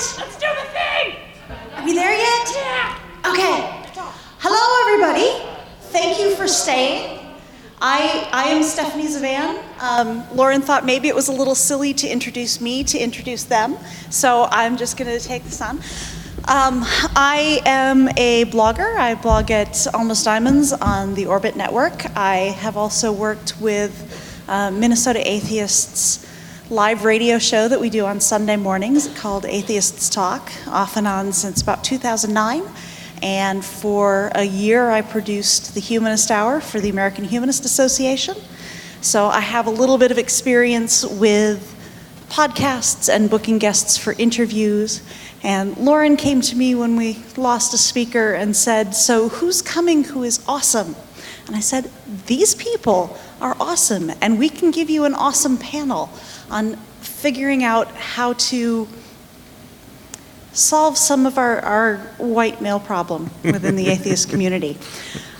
it! Let's do the thing! Are we there yet? Yeah! Okay. Hello, everybody. Thank you for staying. I am Stephanie Zvan. Lauren thought maybe it was a little silly to introduce me to introduce them, so I'm just going to take this on. I am a blogger. I blog at Almost Diamonds on the Orbit Network. I have also worked with Minnesota Atheists live radio show that we do on Sunday mornings called Atheists Talk, off and on since about 2009. And for a year, I produced the Humanist Hour for the American Humanist Association. So I have a little bit of experience with podcasts and booking guests for interviews. And Lauren came to me when we lost a speaker and said, "So who's coming who is awesome?" And I said, "These people are awesome, and we can give you an awesome panel on figuring out how to solve some of our white male problem within the atheist community."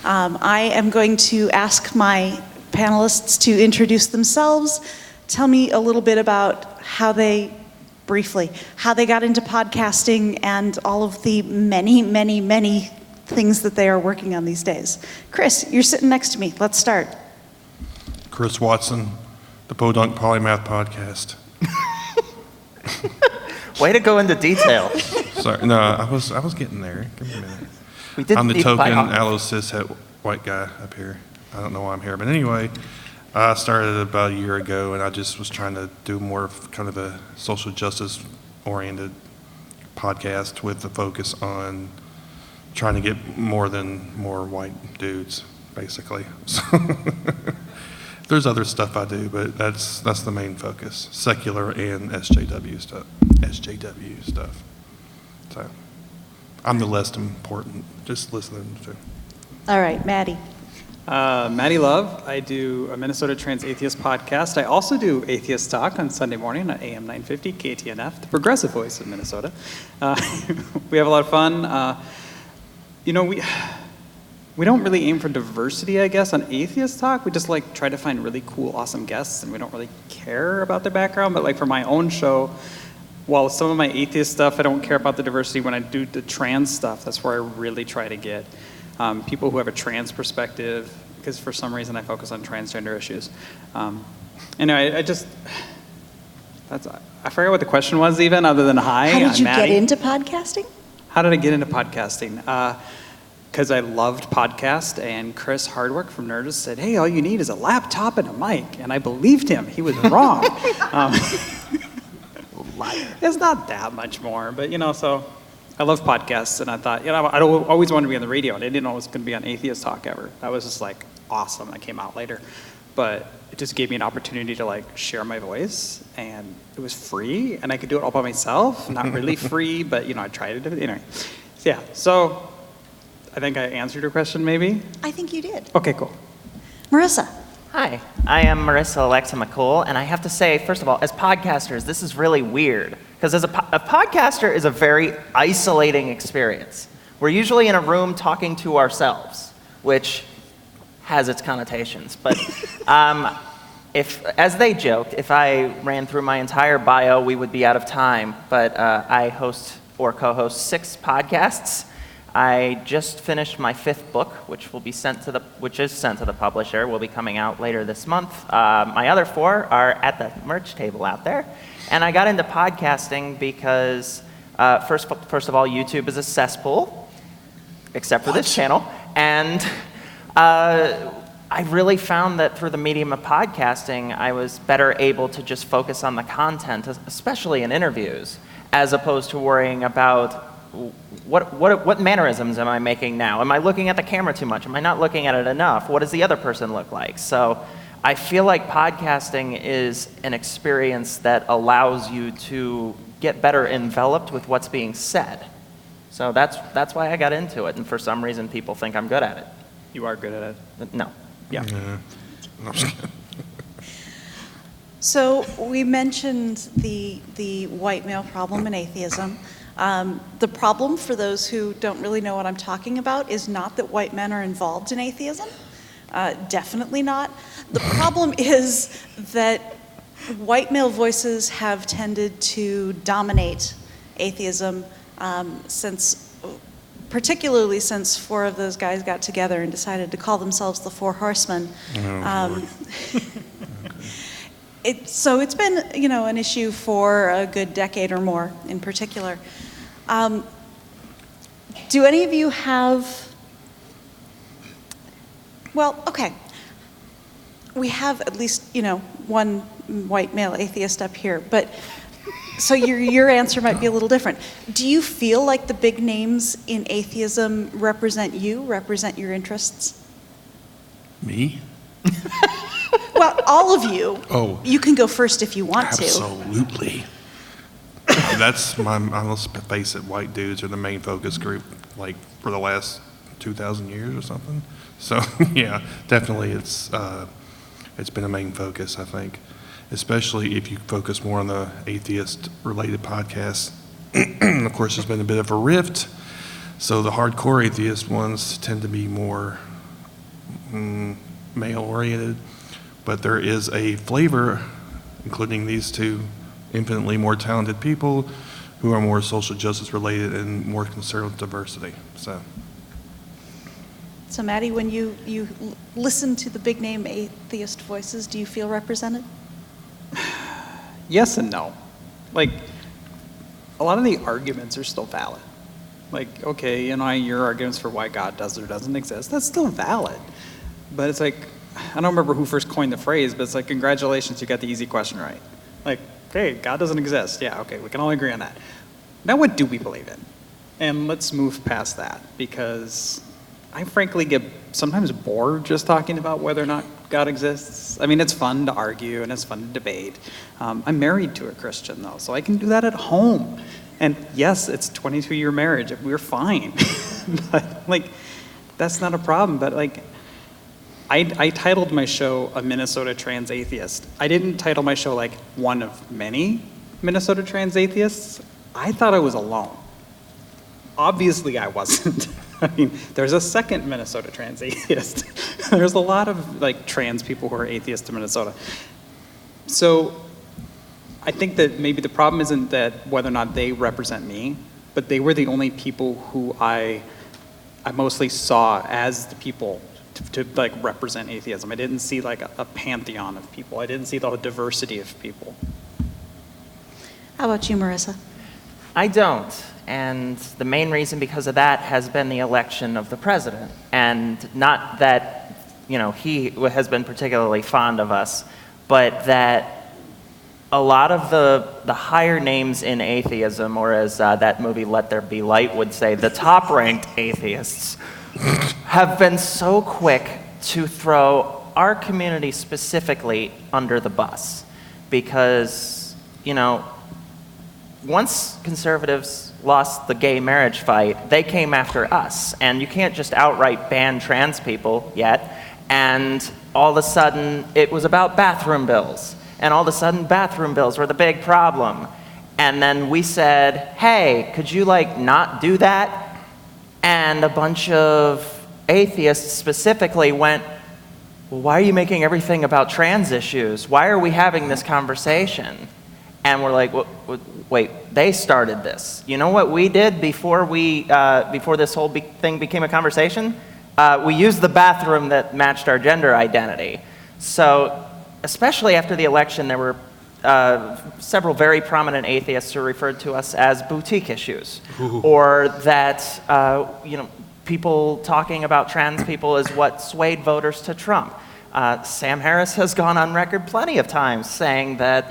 I am going to ask my panelists to introduce themselves, tell me a little bit about how they got into podcasting and all of the many, many, many things that they are working on these days. Chris, you're sitting next to me. Let's start. Chris Watson, the Podunk Polymath Podcast. Way to go into detail. Sorry, no, I was getting there. Give me a minute. We did I'm the need token bite off. allocishet white guy up here. I don't know why I'm here, but anyway, I started about a year ago, and I just was trying to do more of kind of a social justice-oriented podcast with a focus on trying to get more white dudes, basically. So there's other stuff I do, but that's the main focus, secular and SJW stuff. So I'm the less important, just listening to. All right, Maddy. Maddy Love. I do a Minnesota Trans Atheist podcast. I also do Atheist Talk on Sunday morning at AM 950 KTNF, the progressive voice of Minnesota. We have a lot of fun. We don't really aim for diversity, I guess, on Atheist Talk. We just try to find really cool, awesome guests, and we don't really care about their background. But for my own show, while some of my atheist stuff, I don't care about the diversity. When I do the trans stuff, that's where I really try to get people who have a trans perspective, because for some reason I focus on transgender issues. I forgot what the question was even, other than hi, How did you I'm Maddy. get into podcasting? How did I get into podcasting? Because I loved podcast, and Chris Hardwick from Nerdist said, "Hey, all you need is a laptop and a mic," and I believed him. He was wrong. It's not that much more, but so I love podcasts, and I thought, I always wanted to be on the radio, and I didn't know it was going to be on Atheist Talk ever. That was just awesome. That came out later, but it just gave me an opportunity to share my voice, and it was free, and I could do it all by myself. Not really free, but I tried it anyway. So I think I answered your question, maybe. I think you did. Okay, cool. Marissa. Hi, I am Marissa Alexa McCool, and I have to say, first of all, as podcasters, this is really weird, because as a podcaster is a very isolating experience. We're usually in a room talking to ourselves, which has its connotations. But as they joked, if I ran through my entire bio, we would be out of time. But I host or co-host 6 podcasts. I just finished my 5th book, which is sent to the publisher. Will be coming out later this month. My other 4 are at the merch table out there. And I got into podcasting because first of all, YouTube is a cesspool, except for this channel. And I really found that through the medium of podcasting, I was better able to just focus on the content, especially in interviews, as opposed to worrying about what mannerisms am I making now? Am I looking at the camera too much? Am I not looking at it enough? What does the other person look like? So I feel like podcasting is an experience that allows you to get better enveloped with what's being said. So that's why I got into it, and for some reason people think I'm good at it. You are good at it. No. Yeah. So we mentioned the white male problem in atheism. The problem, for those who don't really know what I'm talking about, is not that white men are involved in atheism. Definitely not. The problem is that white male voices have tended to dominate atheism, particularly since 4 of those guys got together and decided to call themselves the Four Horsemen. So it's been, an issue for a good decade or more in particular. Do any of you have, we have at least, one white male atheist up here, but so your answer might be a little different. Do you feel like the big names in atheism represent your interests? Me? Well, all of you. Oh. You can go first if you want to. Absolutely. Let's face it, white dudes are the main focus group, like, for the last 2,000 years or something. So, yeah, definitely it's been a main focus, I think, especially if you focus more on the atheist-related podcasts. Of course, there's been a bit of a rift, so the hardcore atheist ones tend to be more male-oriented, but there is a flavor, including these two infinitely more talented people who are more social justice related and more concerned with diversity. So Maddy, when you listen to the big name atheist voices, do you feel represented? Yes and no. Like, a lot of the arguments are still valid. Like, okay, your arguments for why God does or doesn't exist, that's still valid. But it's like, I don't remember who first coined the phrase, but it's like, congratulations, you got the easy question right. Like, okay, God doesn't exist. Yeah, okay, we can all agree on that. Now what do we believe in? And let's move past that, because I frankly get sometimes bored just talking about whether or not God exists. I mean, it's fun to argue and it's fun to debate. I'm married to a Christian, though, so I can do that at home. And yes, it's a 22-year marriage. We're fine. But, like, that's not a problem. But, like, I titled my show A Minnesota Trans Atheist. I didn't title my show like one of many Minnesota trans atheists. I thought I was alone. Obviously I wasn't. I mean, there's a second Minnesota trans atheist. There's a lot of like trans people who are atheists in Minnesota. So I think that maybe the problem isn't that whether or not they represent me, but they were the only people who I mostly saw as the people to like represent atheism. I didn't see like a pantheon of people. I didn't see the diversity of people. How about you, Marissa? I don't. And the main reason because of that has been the election of the president. And not that, he has been particularly fond of us, but that a lot of the higher names in atheism, or as that movie Let There Be Light would say, the top-ranked atheists, have been so quick to throw our community specifically under the bus. Because, once conservatives lost the gay marriage fight, they came after us. And you can't just outright ban trans people yet. And all of a sudden, it was about bathroom bills. And all of a sudden, bathroom bills were the big problem. And then we said, hey, could you not do that? And a bunch of atheists specifically went, well, why are you making everything about trans issues? Why are we having this conversation? And we're like, wait, they started this. You know what we did before this whole thing became a conversation? We used the bathroom that matched our gender identity. So, especially after the election, there were several very prominent atheists who referred to us as boutique issues. Ooh. Or that, people talking about trans people is what swayed voters to Trump. Sam Harris has gone on record plenty of times saying that,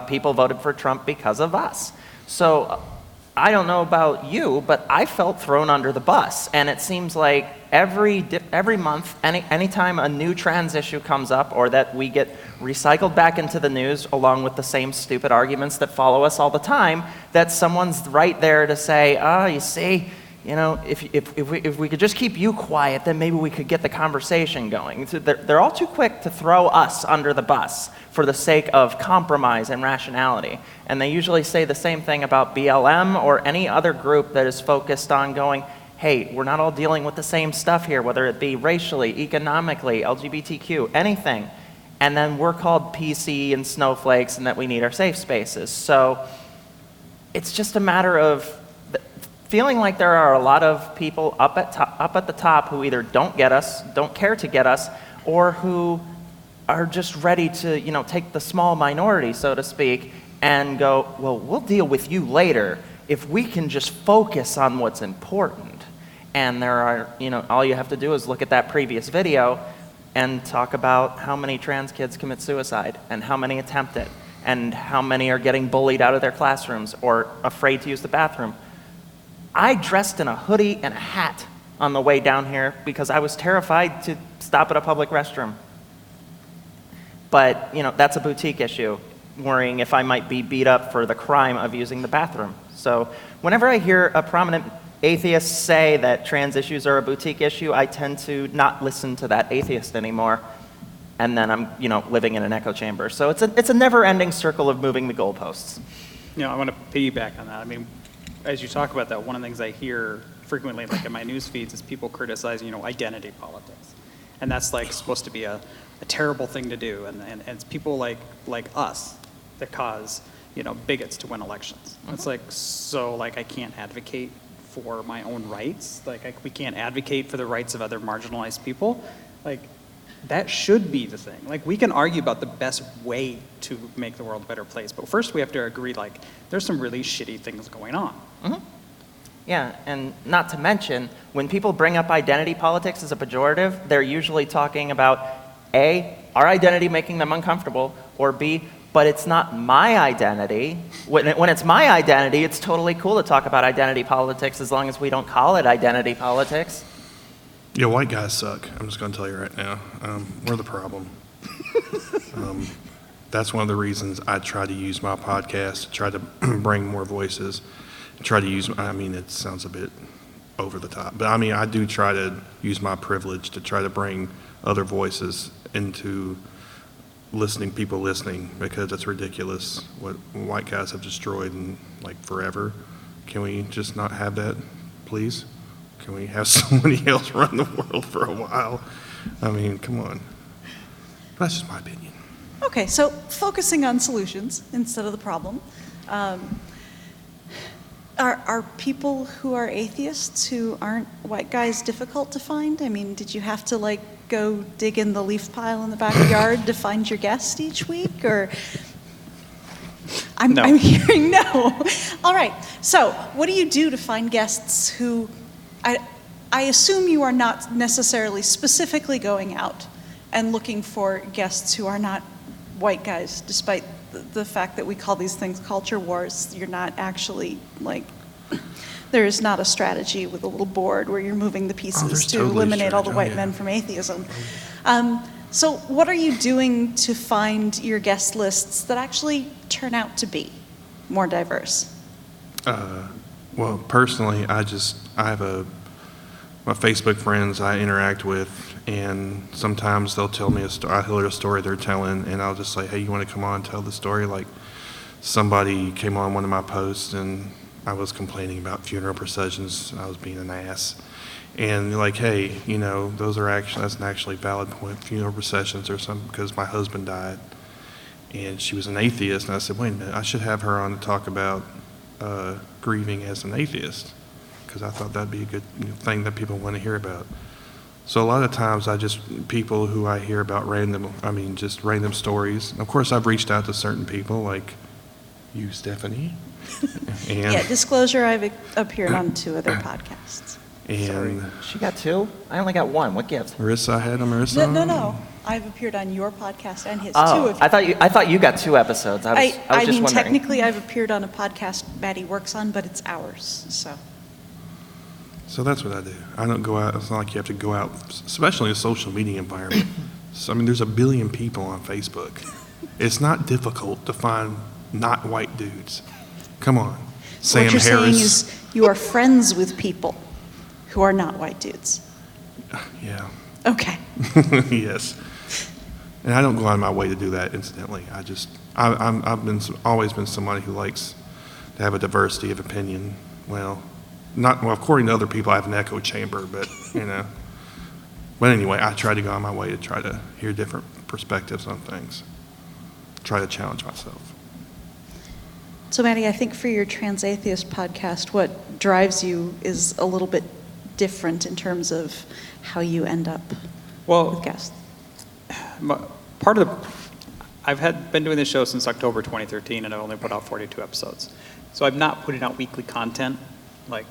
people voted for Trump because of us. So I don't know about you, but I felt thrown under the bus. And it seems like every month, anytime a new trans issue comes up or that we get recycled back into the news along with the same stupid arguments that follow us all the time, that someone's right there to say, you see, if we could just keep you quiet, then maybe we could get the conversation going. So they're all too quick to throw us under the bus for the sake of compromise and rationality. And they usually say the same thing about BLM or any other group that is focused on going, hey, we're not all dealing with the same stuff here, whether it be racially, economically, LGBTQ, anything. And then we're called PC and snowflakes and that we need our safe spaces. So it's just a matter of feeling like there are a lot of people up at the top who either don't get us, don't care to get us, or who are just ready to, take the small minority, so to speak, and go, well, we'll deal with you later if we can just focus on what's important. And there are, all you have to do is look at that previous video and talk about how many trans kids commit suicide and how many attempt it and how many are getting bullied out of their classrooms or afraid to use the bathroom. I dressed in a hoodie and a hat on the way down here because I was terrified to stop at a public restroom. But, that's a boutique issue, worrying if I might be beat up for the crime of using the bathroom. So whenever I hear a prominent atheist say that trans issues are a boutique issue, I tend to not listen to that atheist anymore. And then I'm, living in an echo chamber. So it's a never-ending circle of moving the goalposts. I want to piggyback on that. I mean, as you talk about that, one of the things I hear frequently, like in my news feeds, is people criticizing, identity politics. And that's like supposed to be a terrible thing to do. And it's people like us that cause, bigots to win elections. Mm-hmm. It's like, so like I can't advocate for my own rights. Like we can't advocate for the rights of other marginalized people. Like that should be the thing. Like we can argue about the best way to make the world a better place. But first we have to agree, like there's some really shitty things going on. Mm-hmm. Yeah, and not to mention, when people bring up identity politics as a pejorative, they're usually talking about A, our identity making them uncomfortable, or B, but it's not my identity. When it's my identity, it's totally cool to talk about identity politics as long as we don't call it identity politics. Yeah, white guys suck. I'm just going to tell you right now. We're the problem. That's one of the reasons I try to use my podcast to try to bring more voices. Try to use, it sounds a bit over the top, but I do try to use my privilege to try to bring other voices into people listening, because it's ridiculous what white guys have destroyed in like forever. Can we just not have that, please? Can we have somebody else run the world for a while? Come on. That's just my opinion. Okay, so focusing on solutions instead of the problem. Are people who are atheists who aren't white guys difficult to find? Did you have to go dig in the leaf pile in the backyard to find your guest each week, or? No. I'm hearing no. All right. So, what do you do to find guests who? I assume you are not necessarily specifically going out and looking for guests who are not white guys, despite the fact that we call these things culture wars. You're not actually there is not a strategy with a little board where you're moving the pieces to eliminate all the white men from atheism. So what are you doing to find your guest lists that actually turn out to be more diverse? Well, personally, I have my Facebook friends I interact with, and sometimes they'll tell me I hear a story they're telling, and I'll just say, hey, you want to come on and tell the story? Like somebody came on one of my posts, and I was complaining about funeral processions. I was being an ass. And they're like, hey, that's an actually valid point, funeral processions or something, because my husband died. And she was an atheist, and I said, wait a minute, I should have her on to talk about grieving as an atheist, because I thought that'd be a good thing that people want to hear about. So a lot of times people who I hear about just random stories. Of course, I've reached out to certain people like you, Stephanie. And disclosure, I've appeared on 2 other podcasts. And sorry. She got 2? I only got 1. What gift? Marissa, I had a Marissa. No. I've appeared on your podcast and his. 2 Oh, of you. I thought you got 2 episodes. I was just wondering. Technically, I've appeared on a podcast Maddy works on, but it's ours. So that's what I do. I don't go out. It's not like you have to go out, especially in a social media environment. There's 1 billion people on Facebook. It's not difficult to find not white dudes. Come on. Sam What you're Harris. saying is you are friends with people who are not white dudes. Yeah. Okay. Yes. And I don't go out of my way to do that, incidentally. I've always been somebody who likes to have a diversity of opinion. According to other people, I have an echo chamber, but, But anyway, I try to go on my way to try to hear different perspectives on things. Try to challenge myself. So Maddy, I think for your Trans Atheist podcast, what drives you is a little bit different in terms of how you end up with guests. Part of the, been doing this show since October 2013, and I've only put out 42 episodes. So I'm not putting out weekly content like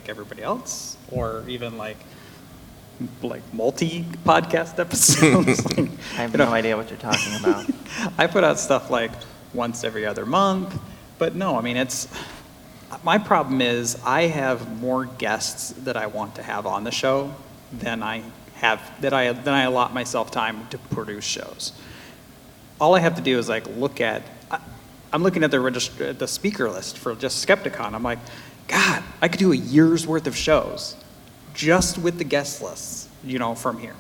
everybody else, or even like multi-podcast episodes. I have no idea what you're talking about. I put out stuff like once every other month, but no, I mean, my problem is I have more guests that I want to have on the show than I allot myself time to produce shows. All I have to do is like I'm looking at the speaker list for just Skepticon. I'm like, God, I could do a year's worth of shows just with the guest lists, from here.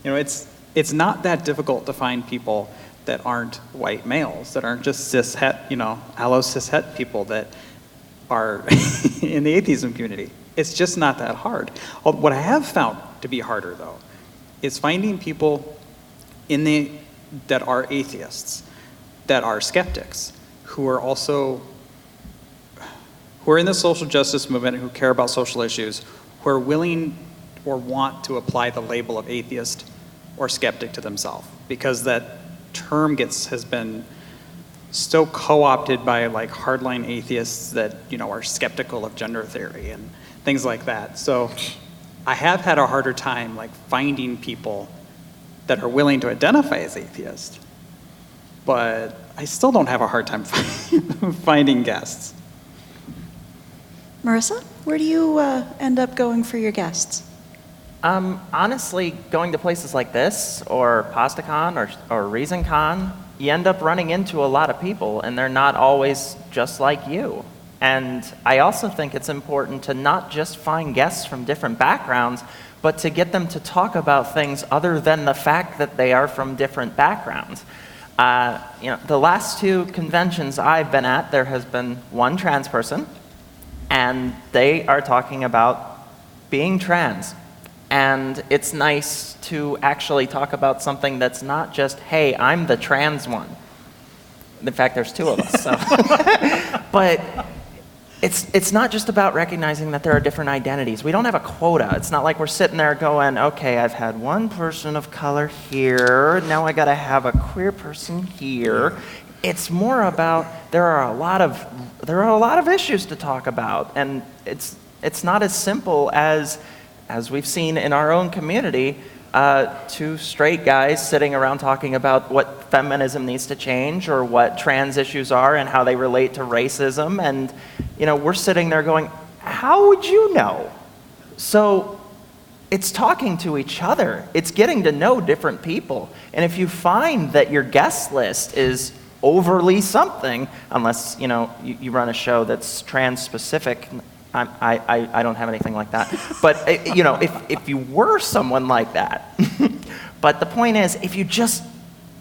It's not that difficult to find people that aren't white males, that aren't just cishet, allocishet people that are in the atheism community. It's just not that hard. What I have found to be harder, though, is finding people that are atheists, that are skeptics, who are in the social justice movement, who care about social issues, who are willing or want to apply the label of atheist or skeptic to themselves, because that term has been so co-opted by like hardline atheists that are skeptical of gender theory and things like that. So I have had a harder time like finding people that are willing to identify as atheist, but I still don't have a hard time finding guests. Marissa, where do you end up going for your guests? Honestly, going to places like this, or PastaCon, or ReasonCon, you end up running into a lot of people, and they're not always just like you. And I also think it's important to not just find guests from different backgrounds, but to get them to talk about things other than the fact that they are from different backgrounds. The last two conventions I've been at, there has been one trans person, and they are talking about being trans. And it's nice to actually talk about something that's not just, hey, I'm the trans one. In fact, there's two of us. So. But it's not just about recognizing that there are different identities. We don't have a quota. It's not like we're sitting there going, okay, I've had one person of color here, now I gotta have a queer person here. It's more about there are a lot of issues to talk about, and it's not as simple as we've seen in our own community, two straight guys sitting around talking about what feminism needs to change or what trans issues are and how they relate to racism, and we're sitting there going, how would you know? So it's talking to each other. It's getting to know different people, and if you find that your guest list is overly something, unless you run a show that's trans specific. I don't have anything like that. But if you were someone like that, but the point is, if you just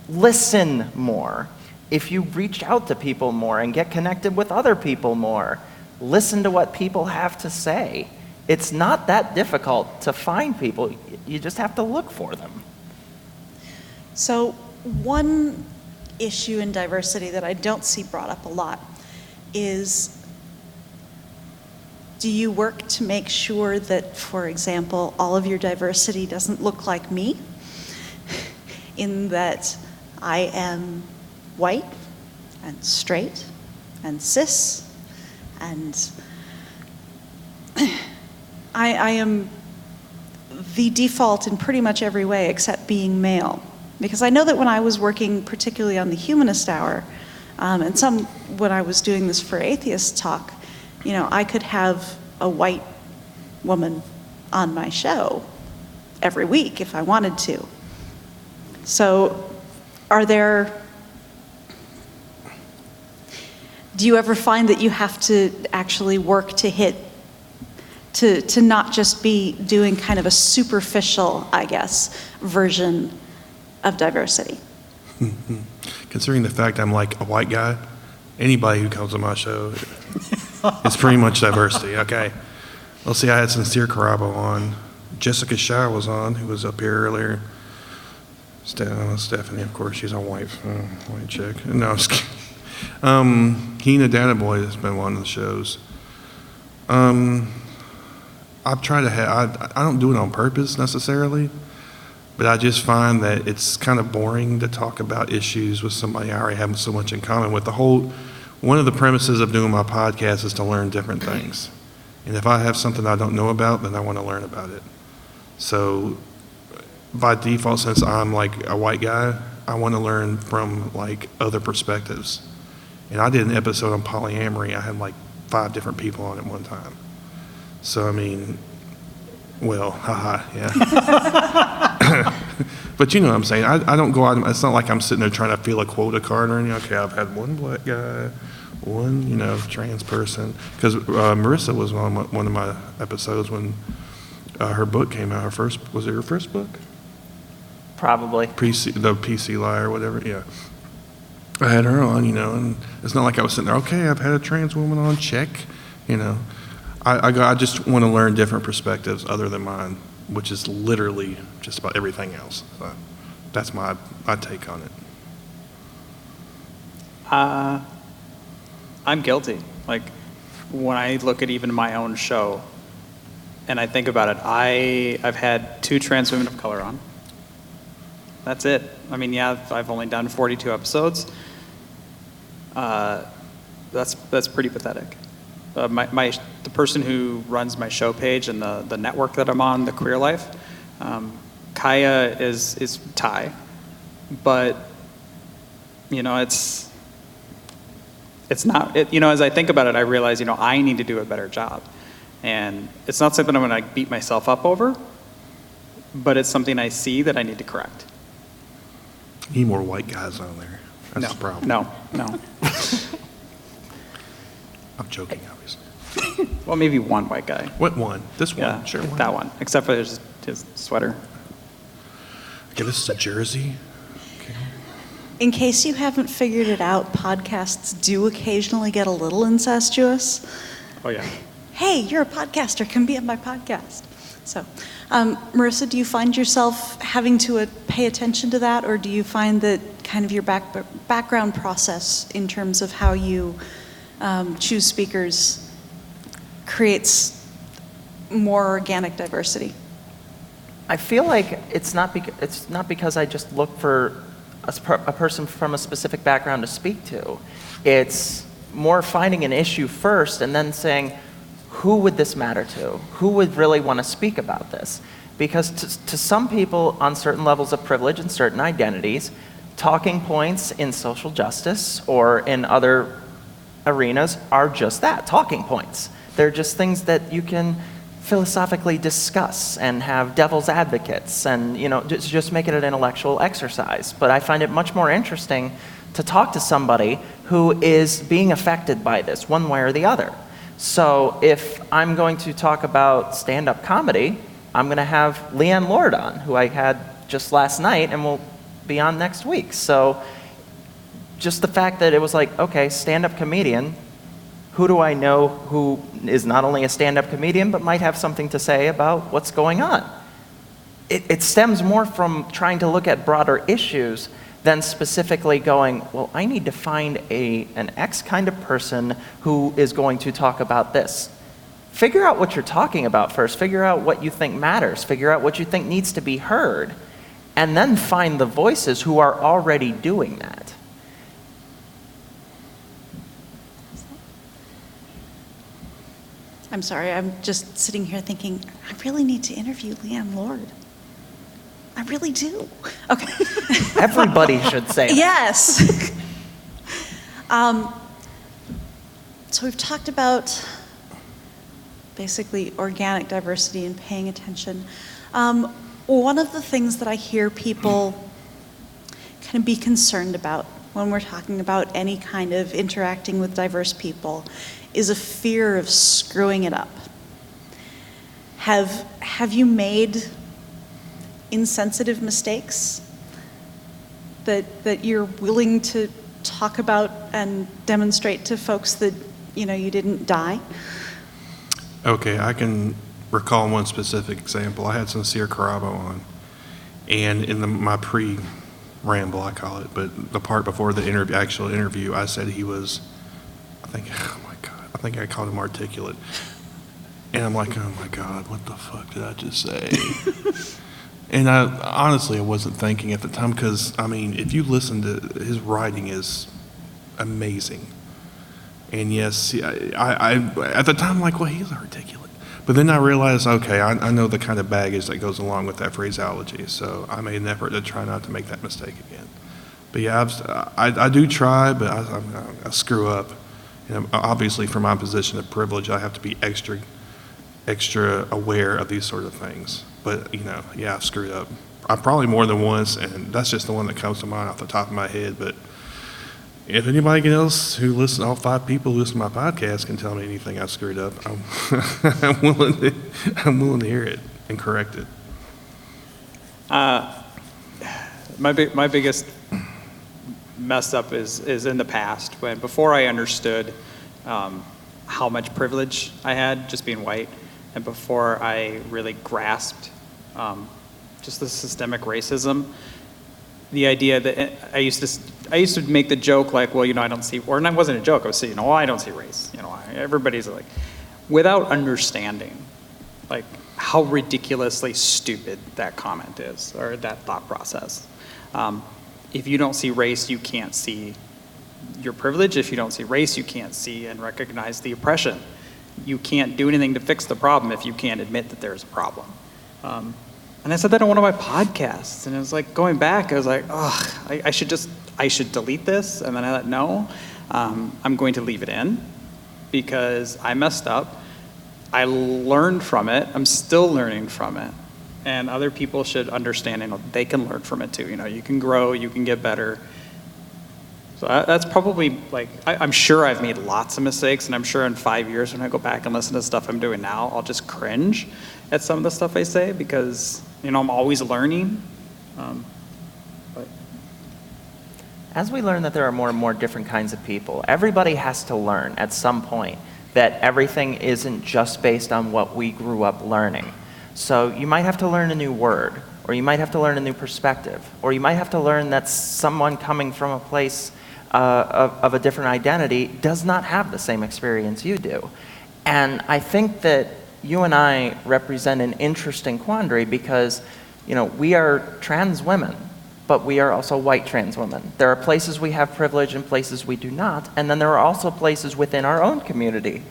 listen more, if you reach out to people more and get connected with other people more, listen to what people have to say. It's not that difficult to find people. You just have to look for them. So one issue in diversity that I don't see brought up a lot is, do you work to make sure that, for example, all of your diversity doesn't look like me? In that I am white and straight and cis, and I am the default in pretty much every way except being male. Because I know that when I was working particularly on the Humanist Hour, and when I was doing this for Atheist Talk, I could have a white woman on my show every week if I wanted to. So do you ever find that you have to actually work to not just be doing kind of a superficial, I guess, version of diversity? Considering the fact I'm like a white guy, anybody who comes on my show is pretty much diversity, okay? Let's see, I had Sincere Carabo on. Jessica Shah was on, who was up here earlier. Stephanie, of course, she's a white chick. No, I'm just kidding. Hina Data Boy has been one of the shows. I've tried to I don't do it on purpose necessarily, but I just find that it's kind of boring to talk about issues with somebody I already have so much in common with. One of the premises of doing my podcast is to learn different things. And if I have something I don't know about, then I want to learn about it. So by default, since I'm like a white guy, I want to learn from like other perspectives. And I did an episode on polyamory. I had like 5 different people on at one time. So, I mean, well, haha, yeah. But you know what I'm saying. I don't go out, it's not like I'm sitting there trying to fill a quota card or anything. Okay, I've had one black guy, one, trans person. Because Marissa was on one of my episodes when her book came out. Was it her first book? Probably. The PC Lie or whatever, yeah. I had her on, and it's not like I was sitting there, okay, I've had a trans woman on, check, I just want to learn different perspectives other than mine, which is literally just about everything else. So that's my take on it. I'm guilty. Like, when I look at even my own show and I think about it, I've had 2 trans women of color on. That's it. I mean, yeah, I've only done 42 episodes. That's pretty pathetic. The person who runs my show page and the network that I'm on, the Queer Life, Kaya is Thai, but it's not. As I think about it, I realize I need to do a better job, and it's not something I'm going to beat myself up over, but it's something I see that I need to correct. Need more white guys on there. That's the problem. No. I'm joking, obviously. Well, maybe one white guy. What one? This one? Yeah, Sure. that one. Except for his sweater. Okay, this is a jersey. Okay. In case you haven't figured it out, podcasts do occasionally get a little incestuous. Oh, yeah. Hey, you're a podcaster, come be on my podcast. So, Marissa, do you find yourself having to pay attention to that, or do you find that kind of your background process in terms of how you choose speakers creates more organic diversity? I feel like it's not because I just look for a person from a specific background to speak to. It's more finding an issue first and then saying, who would this matter to? Who would really want to speak about this? Because to some people on certain levels of privilege and certain identities, talking points in social justice or in other arenas are just that, talking points. They're just things that you can philosophically discuss and have devil's advocates and just make it an intellectual exercise. But I find it much more interesting to talk to somebody who is being affected by this one way or the other. So if I'm going to talk about stand-up comedy, I'm going to have Leanne Lord on, who I had just last night and will be on next week. So just the fact that it was like, okay, stand-up comedian, who do I know who is not only a stand-up comedian but might have something to say about what's going on? It stems more from trying to look at broader issues than specifically going, well, I need to find an X kind of person who is going to talk about this. Figure out what you're talking about first. Figure out what you think matters. Figure out what you think needs to be heard. And then find the voices who are already doing that. I'm sorry, I'm just sitting here thinking, I really need to interview Leanne Lord. I really do. Okay. Everybody should say that. Yes. So we've talked about basically organic diversity and paying attention. One of the things that I hear people kind of be concerned about when we're talking about any kind of interacting with diverse people is a fear of screwing it up. Have you made insensitive mistakes that you're willing to talk about and demonstrate to folks that you didn't die? Okay, I can recall one specific example. I had Sincere Carabo on, and in my ramble, I call it. But the part before the actual interview, I said he was, oh my God, I think I called him articulate. And I'm like, oh my God, what the fuck did I just say? And honestly, I wasn't thinking at the time because, I mean, if you listen to his writing is amazing. And yes, I at the time, I'm like, well, he's articulate. But then I realized, okay, I know the kind of baggage that goes along with that phraseology. So I made an effort to try not to make that mistake again. But yeah, I do try, but I screw up. You know, obviously, from my position of privilege, I have to be extra aware of these sort of things. But, you know, yeah, I've screwed up. I probably more than once, and that's just the one that comes to mind off the top of my head. But if anybody else all 5 people who listen to my podcast can tell me anything I've screwed up, I'm willing to hear it and correct it. My biggest mess up is in the past, when before I understood how much privilege I had just being white, and before I really grasped just the systemic racism. The idea that I used to make the joke like, well, you know, I don't see, or it wasn't a joke. I was saying, oh, I don't see race. You know, everybody's like, without understanding, like how ridiculously stupid that comment is, or that thought process. If you don't see race, you can't see your privilege. If you don't see race, you can't see and recognize the oppression. You can't do anything to fix the problem if you can't admit that there's a problem. And I said that on one of my podcasts, and it was like going back, I was like, oh, I should delete this, and then I thought, no, I'm going to leave it in because I messed up. I learned from it. I'm still learning from it, and other people should understand, and they can learn from it too. You know, you can grow, you can get better. So that's probably like, I'm sure I've made lots of mistakes, and I'm sure in 5 years when I go back and listen to stuff I'm doing now, I'll just cringe at some of the stuff I say because, you know, I'm always learning. But As we learn that there are more and more different kinds of people, everybody has to learn at some point that everything isn't just based on what we grew up learning. So you might have to learn a new word, or you might have to learn a new perspective, or you might have to learn that someone coming from a place of a different identity does not have the same experience you do. And I think that you and I represent an interesting quandary because, you know, we are trans women, but we are also white trans women. There are places we have privilege and places we do not, and then there are also places within our own community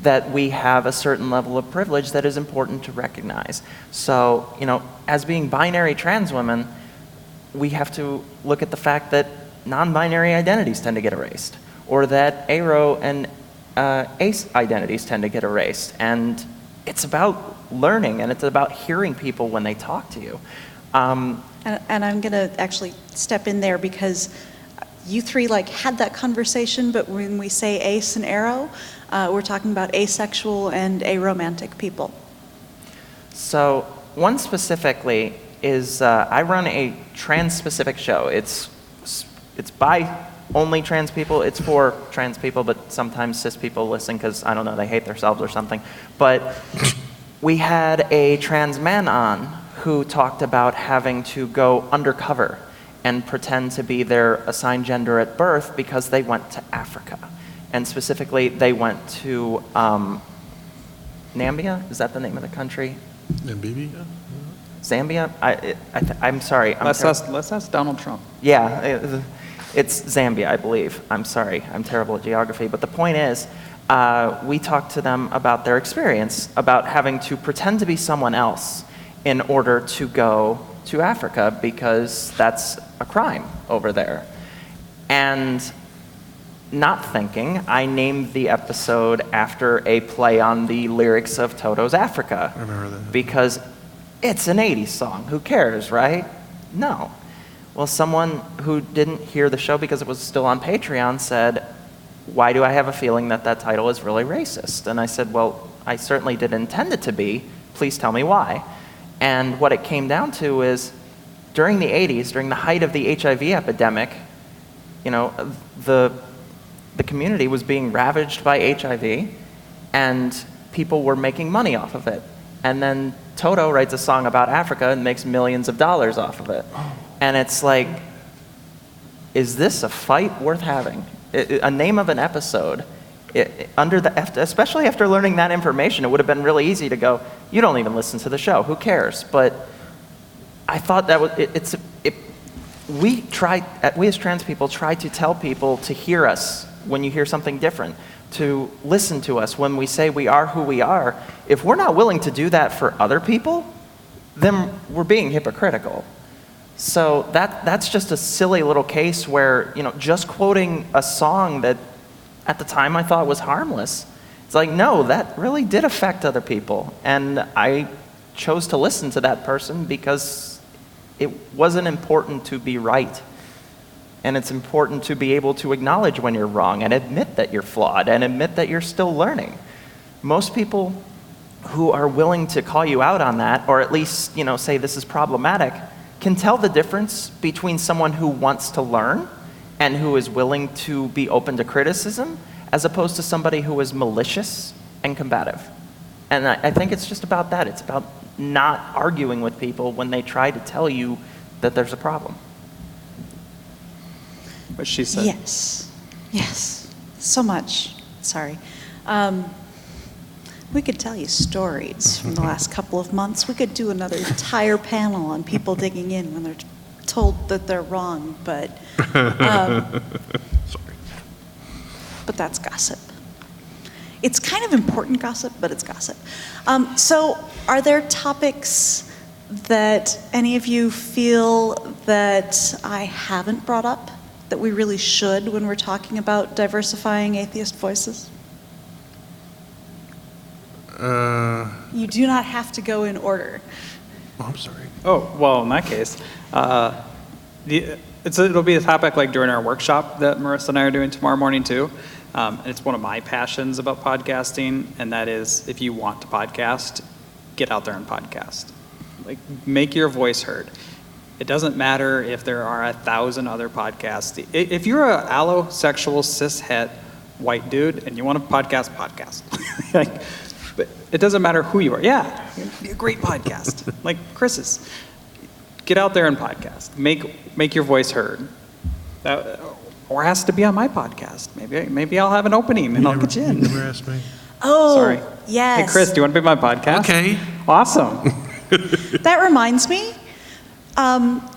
that we have a certain level of privilege that is important to recognize. So, you know, as being binary trans women, we have to look at the fact that non-binary identities tend to get erased, or that aro and ace identities tend to get erased. And it's about learning, and it's about hearing people when they talk to you. And I'm going to actually step in there because you 3 like had that conversation, but when we say ace and aro, we're talking about asexual and aromantic people. So one specifically is I run a trans-specific show. It's by only trans people. It's for trans people, but sometimes cis people listen because, I don't know, they hate themselves or something. But we had a trans man on who talked about having to go undercover and pretend to be their assigned gender at birth because they went to Africa. And specifically, they went to Nambia? Is that the name of the country? Namibia? Zambia? I'm sorry. Let's ask Donald Trump. Yeah, it's Zambia, I believe. I'm sorry. I'm terrible at geography. But the point is, we talked to them about their experience, about having to pretend to be someone else in order to go to Africa because that's a crime over there. And not thinking, I named the episode after a play on the lyrics of Toto's Africa. I remember that. Because it's an 80s song. Who cares, right? No. Well, someone who didn't hear the show because it was still on Patreon said, why do I have a feeling that that title is really racist? And I said, well, I certainly didn't intend it to be. Please tell me why. And what it came down to is, during the 80s, during the height of the HIV epidemic, you know, the community was being ravaged by HIV, and people were making money off of it. And then Toto writes a song about Africa and makes millions of dollars off of it. And it's like, is this a fight worth having? A name of an episode, especially after learning that information, it would have been really easy to go, you don't even listen to the show, who cares? But I thought that we as trans people try to tell people to hear us when you hear something different, to listen to us when we say we are who we are. If we're not willing to do that for other people, then we're being hypocritical. So that's just a silly little case where, just quoting a song that at the time I thought was harmless, it's like, no, that really did affect other people. And I chose to listen to that person because it wasn't important to be right. And it's important to be able to acknowledge when you're wrong and admit that you're flawed and admit that you're still learning. Most people who are willing to call you out on that, or at least, say this is problematic, can tell the difference between someone who wants to learn and who is willing to be open to criticism, as opposed to somebody who is malicious and combative. And I think it's just about that. It's about not arguing with people when they try to tell you that there's a problem. What she said. Yes, so much. Sorry. We could tell you stories from the last couple of months. We could do another entire panel on people digging in when they're told that they're wrong, but but that's gossip. It's kind of important gossip, but it's gossip. So are there topics that any of you feel that I haven't brought up that we really should when we're talking about diversifying atheist voices? You do not have to go in order. Oh, I'm sorry. Oh, well, in that case, it'll be a topic like during our workshop that Marissa and I are doing tomorrow morning too. And it's one of my passions about podcasting, and that is, if you want to podcast, get out there and podcast. Like, make your voice heard. It doesn't matter if there are 1,000 other podcasts. If you're a allosexual cishet white dude and you want to podcast. But it doesn't matter who you are. Yeah, it'd be a great podcast, like Chris's. Get out there and podcast. Make your voice heard. Or ask to be on my podcast. Maybe I'll have an opening and I'll get you in. You never asked me. Oh, sorry. yes. Hey, Chris, do you want to be on my podcast? Okay. Awesome. That reminds me,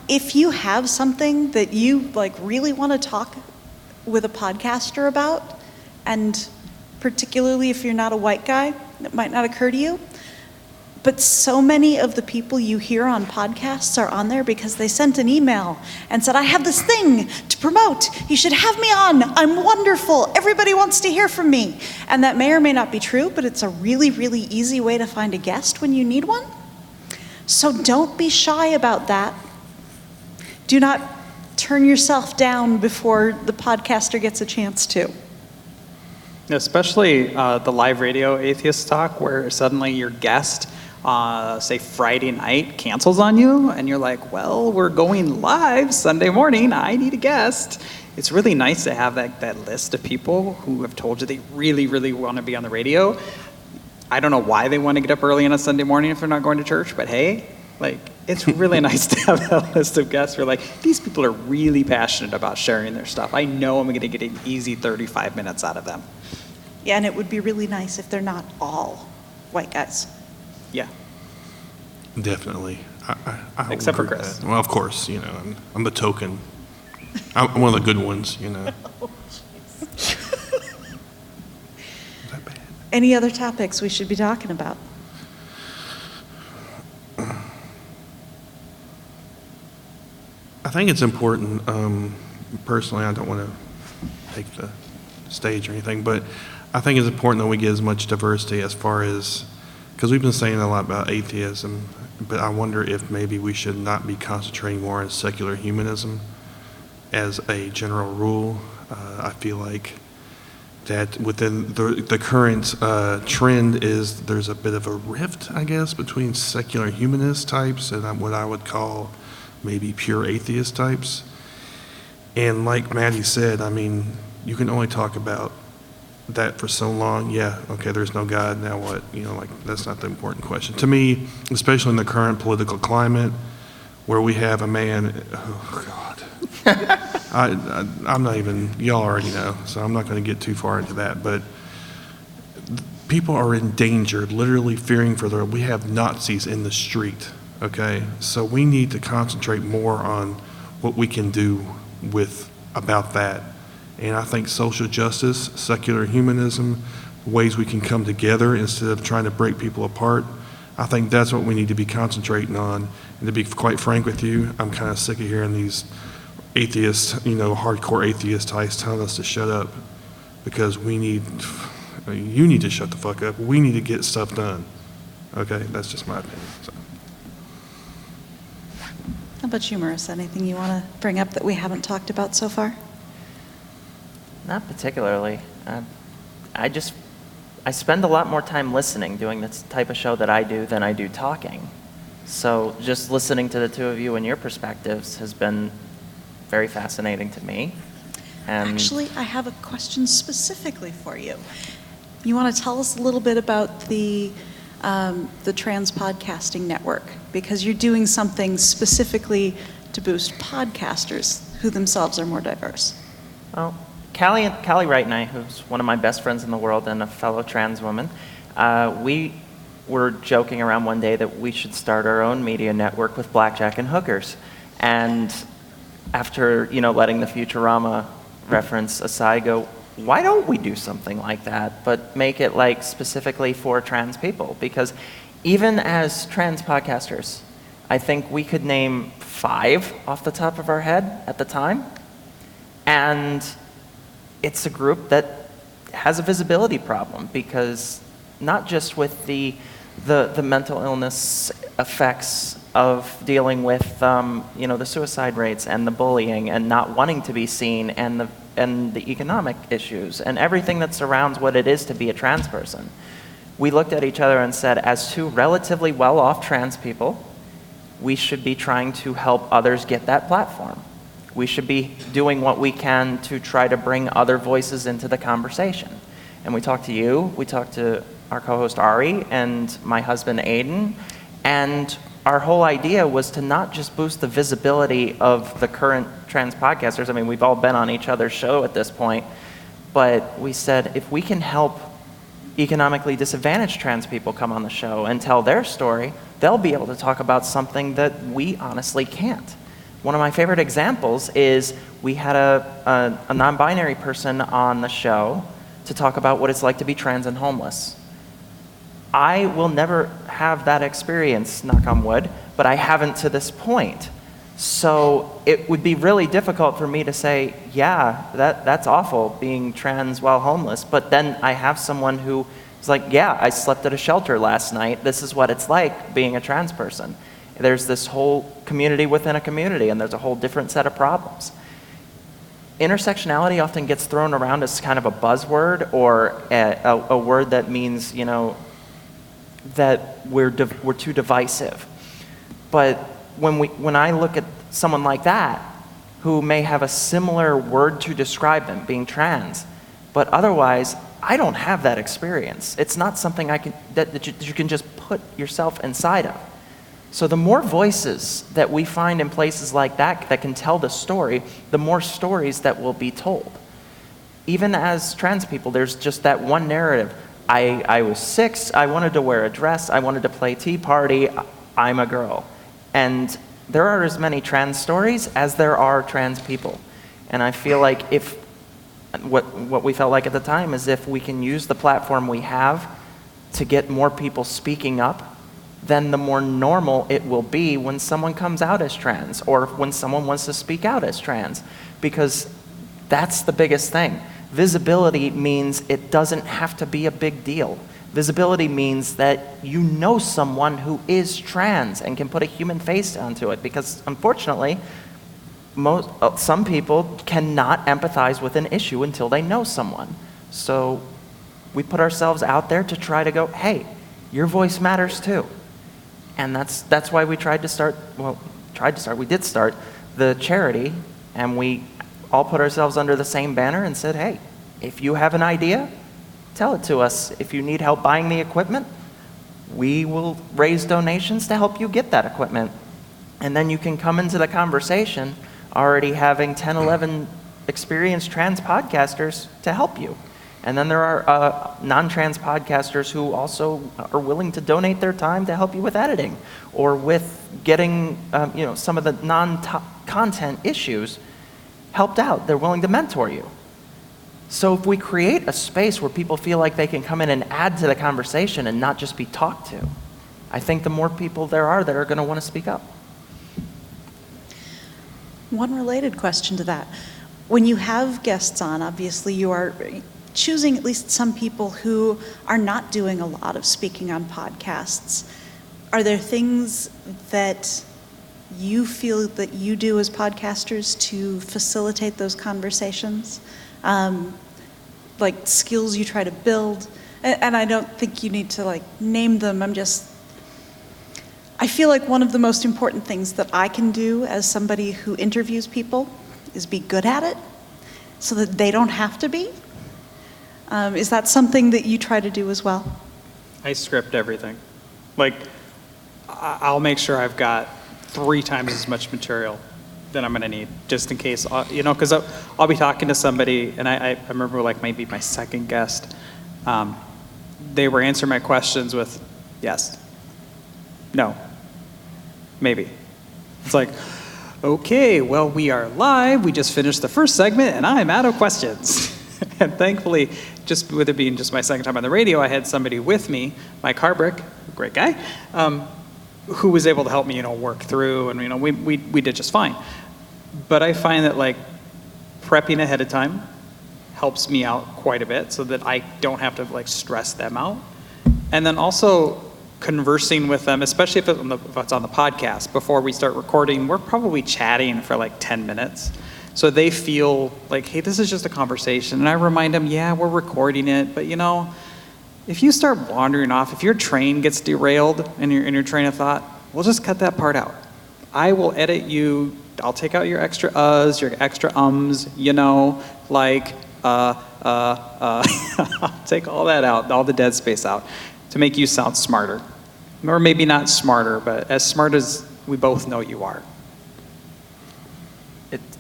if you have something that you really want to talk with a podcaster about, and particularly if you're not a white guy, it might not occur to you, but so many of the people you hear on podcasts are on there because they sent an email and said, I have this thing to promote. You should have me on. I'm wonderful. Everybody wants to hear from me. And that may or may not be true, but it's a really, really easy way to find a guest when you need one. So don't be shy about that. Do not turn yourself down before the podcaster gets a chance to. Especially the live radio atheist talk, where suddenly your guest, say Friday night, cancels on you, and you're like, well, we're going live Sunday morning, I need a guest. It's really nice to have that list of people who have told you they really, really want to be on the radio. I don't know why they want to get up early on a Sunday morning if they're not going to church, but hey, it's really nice to have that list of guests who are like, these people are really passionate about sharing their stuff. I know I'm going to get an easy 35 minutes out of them. Yeah, and it would be really nice if they're not all white guys. Yeah. Definitely. I Except for agree with Chris. that. Well, of course, I'm the token. I'm one of the good ones, Is that bad? Any other topics we should be talking about? I think it's important, personally, I don't want to take the stage or anything, but I think it's important that we get as much diversity as far as, because we've been saying a lot about atheism, but I wonder if maybe we should not be concentrating more on secular humanism as a general rule. I feel like that within the current trend is there's a bit of a rift, I guess, between secular humanist types and what I would call maybe pure atheist types. And like Maddy said, you can only talk about that for so long. Yeah, okay, there's no God, now what? That's not the important question. To me, especially in the current political climate, where we have a man, oh God. I'm not even, y'all already know, so I'm not going to get too far into that, but people are in danger, literally fearing for their, we have Nazis in the street, okay? So we need to concentrate more on what we can do about that. And I think social justice, secular humanism, ways we can come together instead of trying to break people apart, I think that's what we need to be concentrating on. And to be quite frank with you, I'm kind of sick of hearing these atheists, hardcore atheist types telling us to shut up, because you need to shut the fuck up. We need to get stuff done. Okay, that's just my opinion. So. How about you, Marissa? Anything you want to bring up that we haven't talked about so far? Not particularly. I spend a lot more time listening, doing this type of show that I do, than I do talking. So just listening to the two of you and your perspectives has been very fascinating to me. And actually, I have a question specifically for you. You want to tell us a little bit about the Trans Podcasting Network, because you're doing something specifically to boost podcasters who themselves are more diverse. Well, Callie Wright and I, who's one of my best friends in the world and a fellow trans woman, we were joking around one day that we should start our own media network with blackjack and hookers. And after, letting the Futurama reference aside, go, why don't we do something like that, but make it like specifically for trans people? Because even as trans podcasters, I think we could name 5 off the top of our head at the time. And it's a group that has a visibility problem, because not just with the mental illness effects of dealing with the suicide rates and the bullying and not wanting to be seen and the economic issues and everything that surrounds what it is to be a trans person. We looked at each other and said, as two relatively well-off trans people, we should be trying to help others get that platform. We should be doing what we can to try to bring other voices into the conversation. And we talked to you, we talked to our co-host Ari and my husband Aiden, and our whole idea was to not just boost the visibility of the current trans podcasters. I mean, we've all been on each other's show at this point, but we said if we can help economically disadvantaged trans people come on the show and tell their story, they'll be able to talk about something that we honestly can't. One of my favorite examples is we had a non-binary person on the show to talk about what it's like to be trans and homeless. I will never have that experience, knock on wood, but I haven't to this point. So it would be really difficult for me to say, yeah, that's awful, being trans while homeless. But then I have someone who is like, yeah, I slept at a shelter last night. This is what it's like being a trans person. There's this whole community within a community, and there's a whole different set of problems. Intersectionality often gets thrown around as kind of a buzzword or a word that means, that we're too divisive. But when I look at someone like that, who may have a similar word to describe them, being trans, but otherwise, I don't have that experience. It's not something that you can just put yourself inside of. So the more voices that we find in places like that can tell the story, the more stories that will be told. Even as trans people, there's just that one narrative. I was 6, I wanted to wear a dress, I wanted to play Tea Party, I'm a girl. And there are as many trans stories as there are trans people. And I feel like what we felt like at the time is if we can use the platform we have to get more people speaking up, then the more normal it will be when someone comes out as trans or when someone wants to speak out as trans, because that's the biggest thing. Visibility means it doesn't have to be a big deal. Visibility means that you know someone who is trans and can put a human face onto it, because unfortunately, some people cannot empathize with an issue until they know someone. So we put ourselves out there to try to go, hey, your voice matters too. And that's why we did start the charity, and we all put ourselves under the same banner and said, hey, if you have an idea, tell it to us. If you need help buying the equipment, we will raise donations to help you get that equipment. And then you can come into the conversation already having 10, 11 experienced trans podcasters to help you. And then there are non-trans podcasters who also are willing to donate their time to help you with editing or with getting some of the non-content issues helped out. They're willing to mentor you. So if we create a space where people feel like they can come in and add to the conversation and not just be talked to, I think the more people there are that are going to want to speak up. One related question to that. When you have guests on, obviously you are choosing at least some people who are not doing a lot of speaking on podcasts. Are there things that you feel that you do as podcasters to facilitate those conversations? Like skills you try to build? And I don't think you need to name them. I feel like one of the most important things that I can do as somebody who interviews people is be good at it so that they don't have to be. Is that something that you try to do as well? I script everything. I'll make sure I've got 3 times as much material than I'm going to need, just in case, because I'll be talking to somebody, and I remember maybe my second guest, they were answering my questions with yes, no, maybe. It's like, okay, well, we are live. We just finished the first segment, and I'm out of questions. And thankfully, just with it being just my second time on the radio, I had somebody with me, Mike Harbrick, a great guy, who was able to help me, work through, and we did just fine. But I find that prepping ahead of time helps me out quite a bit, so that I don't have to stress them out. And then also conversing with them, especially if it's on the podcast, before we start recording, we're probably chatting for 10 minutes. So they feel hey, this is just a conversation. And I remind them, yeah, we're recording it, but if you start wandering off, if your train gets derailed in your train of thought, we'll just cut that part out. I will edit you. I'll take out your extra uhs, your extra ums, I'll take all that out, all the dead space out, to make you sound smarter. Or maybe not smarter, but as smart as we both know you are.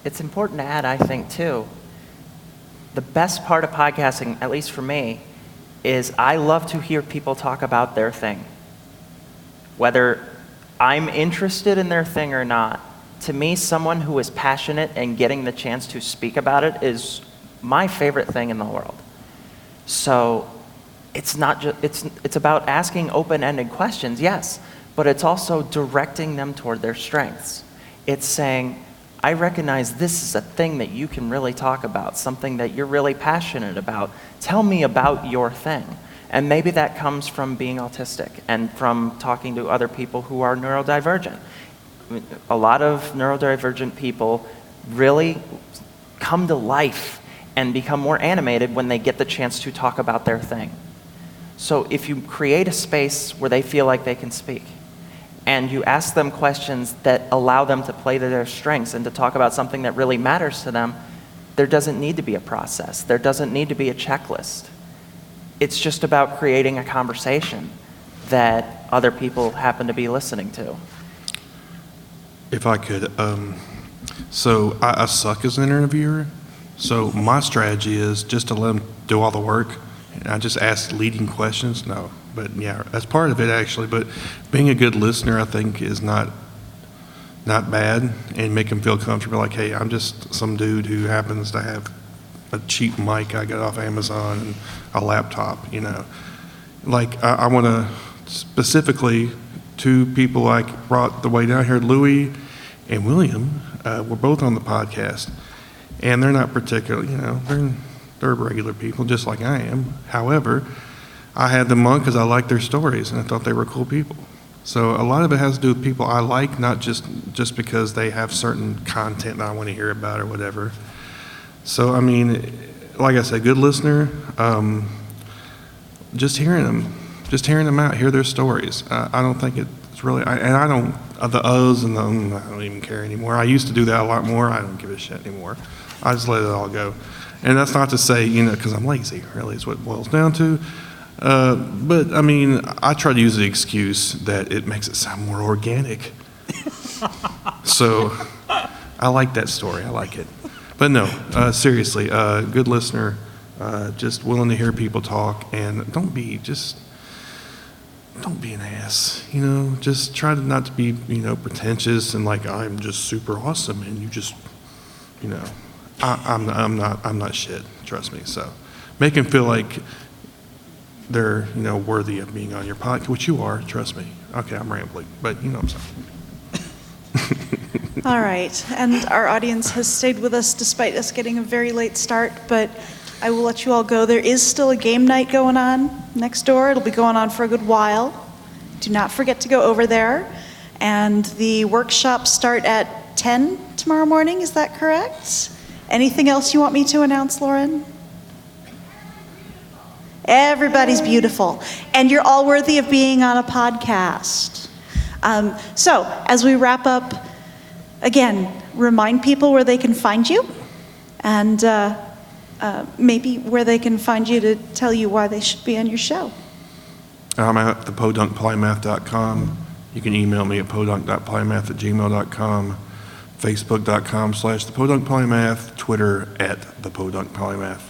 It's important to add, I think, too, the best part of podcasting, at least for me, is I love to hear people talk about their thing. Whether I'm interested in their thing or not, to me, someone who is passionate and getting the chance to speak about it is my favorite thing in the world. So it's not just, it's about asking open-ended questions, yes, but it's also directing them toward their strengths. It's saying, I recognize this is a thing that you can really talk about, something that you're really passionate about. Tell me about your thing. And maybe that comes from being autistic and from talking to other people who are neurodivergent. A lot of neurodivergent people really come to life and become more animated when they get the chance to talk about their thing. So if you create a space where they feel like they can speak, and you ask them questions that allow them to play to their strengths and to talk about something that really matters to them, there doesn't need to be a process. There doesn't need to be a checklist. It's just about creating a conversation that other people happen to be listening to. If I could, so I suck as an interviewer, so my strategy is just to let them do all the work, and I just ask leading questions. No, but yeah, that's part of it actually, but being a good listener, I think, is not bad, and make them feel comfortable, hey, I'm just some dude who happens to have a cheap mic I got off Amazon and a laptop, I want to specifically, 2 people I brought the way down here, Louie and William, were both on the podcast, and they're not particularly, they're regular people just like I am. However, I had them on because I liked their stories and I thought they were cool people. So a lot of it has to do with people I like, not just because they have certain content that I want to hear about or whatever. So, like I said, good listener, just hearing them out, hear their stories. I don't think it's really, I don't, the uhs and the I don't even care anymore. I used to do that a lot more. I don't give a shit anymore. I just let it all go. And that's not to say, because I'm lazy, really, is what it boils down to. But, I try to use the excuse that it makes it sound more organic. So, I like that story. I like it. But no, seriously, good listener, just willing to hear people talk, and don't be an ass, just try to not to be, pretentious and like, I'm just super awesome, and you just, I'm not shit, trust me. So make them feel like they're, worthy of being on your podcast, which you are, trust me. Okay, I'm rambling, but you know what I'm saying. All right, and our audience has stayed with us despite us getting a very late start, but I will let you all go. There is still a game night going on next door. It'll be going on for a good while. Do not forget to go over there. And the workshops start at 10 tomorrow morning, is that correct? Anything else you want me to announce, Lauren? Everybody's beautiful. And you're all worthy of being on a podcast. So, as we wrap up, again, remind people where they can find you, and maybe where they can find you to tell you why they should be on your show. I'm at thepodunkpolymath.com. You can email me at podunk.polymath@gmail.com, facebook.com/thepodunkpolymath, Twitter @thepodunkpolymath.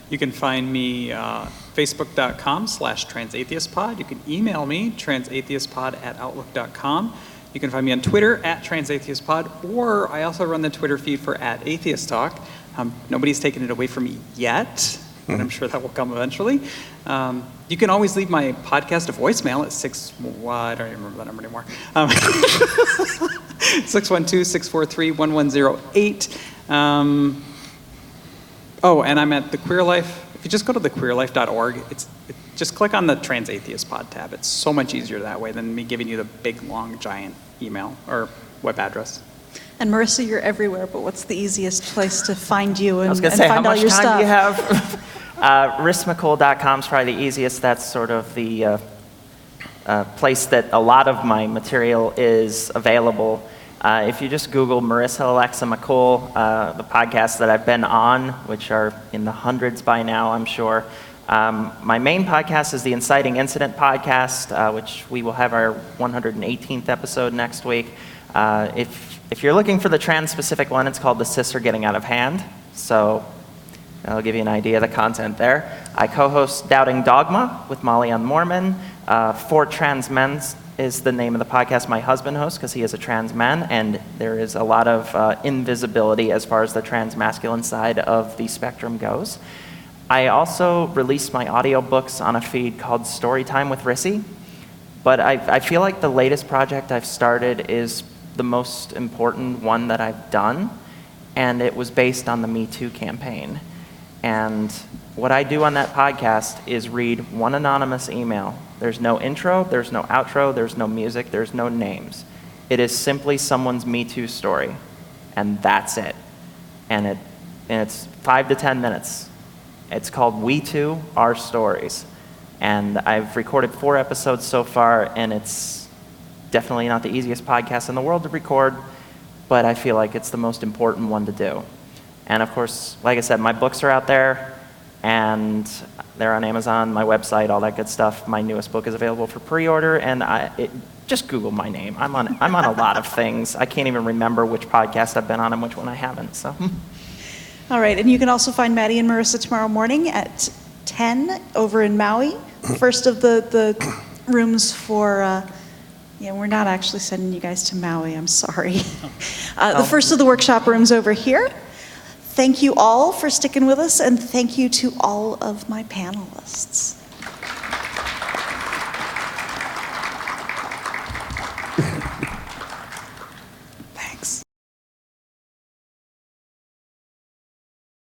You can find me facebook.com/transatheistpod. You can email me, transatheistpod@outlook.com. You can find me on Twitter @transatheistpod, or I also run the Twitter feed for @atheisttalk. Nobody's taken it away from me yet, but I'm sure that will come eventually. You can always leave my podcast a voicemail at I don't even remember that number anymore. 612-643-1108. Oh, and I'm at The Queer Life. If you just go to thequeerlife.org, just click on the Trans Atheist Pod tab. It's so much easier that way than me giving you the big, long, giant email or web address. And Marissa, you're everywhere, but what's the easiest place to find you and, I was going to say, how find all much your time stuff? do you have? McCool.com is probably the easiest. That's sort of the place that a lot of my material is available. If you just Google Marissa Alexa McCool, the podcasts that I've been on, which are in the hundreds by now, I'm sure. My main podcast is the Inciting Incident podcast, which we will have our 118th episode next week. If you're looking for the trans-specific one, it's called The Cis Are Getting Out of Hand. So that'll give you an idea of the content there. I co-host Doubting Dogma with Molly and Mormon. For Trans Men is the name of the podcast my husband hosts, because he is a trans man, and there is a lot of invisibility as far as the trans-masculine side of the spectrum goes. I also release my audiobooks on a feed called Storytime with Rissy, but I feel like the latest project I've started is the most important one that I've done, and it was based on the Me Too campaign. And what I do on that podcast is read one anonymous email. There's no intro, there's no outro, there's no music, there's no names. It is simply someone's Me Too story, and that's it. And it's 5 to 10 minutes. It's called We Too, Our Stories. And I've recorded 4 episodes so far, and it's definitely not the easiest podcast in the world to record, but I feel like it's the most important one to do. And of course, like I said, my books are out there, and they're on Amazon, my website, all that good stuff. My newest book is available for pre-order, and just Google my name. I'm on a lot of things. I can't even remember which podcast I've been on and which one I haven't. So. All right, and you can also find Maddy and Marissa tomorrow morning at 10 over in Maui. First of the rooms for, we're not actually sending you guys to Maui, I'm sorry. The first of the workshop rooms over here. Thank you all for sticking with us, and thank you to all of my panelists.